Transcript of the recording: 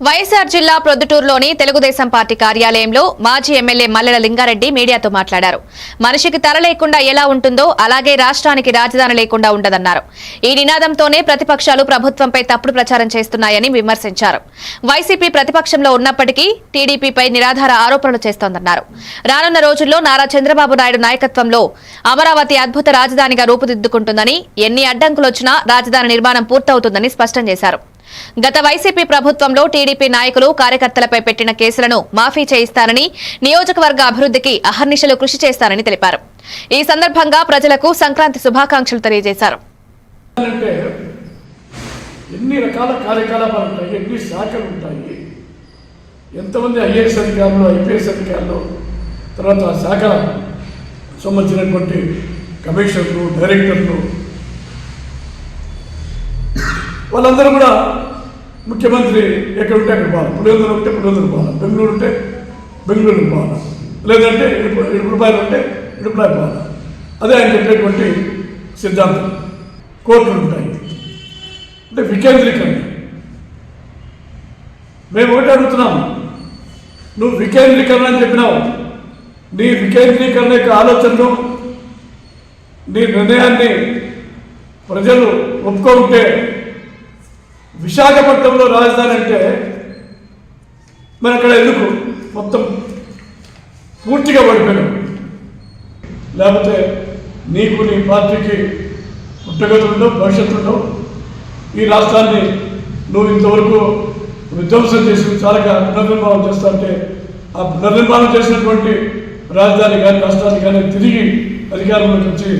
వైఎస్ఆర్ జిల్లా ప్రొద్దుటూరులోని తెలుగుదేశం పార్టీ కార్యాలయంలో మాజీ ఎమ్మెల్యే మల్లెల లింగారెడ్డి మీడియాతో మాట్లాడారు. మనిషికి తల లేకుండా ఎలా ఉంటుందో అలాగే రాష్ట్రానికి రాజధాని లేకుండా ఉండదన్నారు. ఈ నినాదంతోనే ప్రతిపక్షాలు ప్రభుత్వంపై తప్పుడు ప్రచారం చేస్తున్నాయని విమర్శించారు. వైసీపీ ప్రతిపక్షంలో ఉన్నప్పటికీ టీడీపీపై నిరాధార ఆరోపణలు చేస్తోందన్నారు. రానున్న రోజుల్లో నారా చంద్రబాబు నాయుడు నాయకత్వంలో అమరావతి అద్భుత రాజధానిగా రూపుదిద్దుకుంటుందని, ఎన్ని అడ్డంకులొచ్చినా రాజధాని నిర్మాణం పూర్తవుతుందని స్పష్టం చేశారు. గత వైసీపీ ప్రభుత్వంలో టీడీపీ నాయకులు కార్యకర్తలపై పెట్టిన కేసులను మాఫీ చేయిస్తారని, నియోజకవర్గ అభివృద్ధికి అహర్నిశలు కృషి చేస్తారని తెలిపారు. ఈ సందర్భంగా ప్రజలకు సంక్రాంతి శుభాకాంక్షలు తెలియజేశారు. ఎన్ని రకాల కార్యకలాపాలు ఉంటాయి, ఎన్ని శాఖలు ఉంటాయి, ఎంతమంది ఐఏఎస్ అధికారులు, ఐపీఎస్ అధికారులు, తర్వాత ఆ శాఖ సంబంధించినటువంటి కమిషనర్లు, డైరెక్టర్లు, వాళ్ళందరూ కూడా ముఖ్యమంత్రి ఎక్కడుంటే అక్కడ పోవాలి. పులివెందులు ఉంటే పులివెందులు పోవాలి, బెంగళూరు ఉంటే బెంగళూరు పోవాలి, లేదంటే ఇడుపులపాయలు ఉంటే ఇడుపులపాయ పోవాలి. అదే ఆయన చెప్పేటువంటి సిద్ధాంతం. కోర్టులు ఉంటాయి అంటే వికేంద్రీకరణ. మేము ఒకటి అడుగుతున్నాం, నువ్వు వికేంద్రీకరణ అని చెప్పినావు. నీ వికేంద్రీకరణ యొక్క ఆలోచనను, నీ నిర్ణయాన్ని ప్రజలు ఒప్పుకుంటే విశాఖపట్నంలో రాజధాని అంటే మరి అక్కడ ఎందుకు మొత్తం పూర్తిగా పడిపోయినాం? లేకపోతే నీకు నీ పార్టీకి పుట్టగతుల్లో భవిష్యత్తులో ఈ రాష్ట్రాన్ని నువ్వు ఇంతవరకు విధ్వంసం చేసి చాలా పునర్నిర్మాణం చేస్తా అంటే ఆ పునర్నిర్మాణం చేసినటువంటి రాజధాని కానీ రాష్ట్రాన్ని కానీ తిరిగి అధికారంలోకి వచ్చి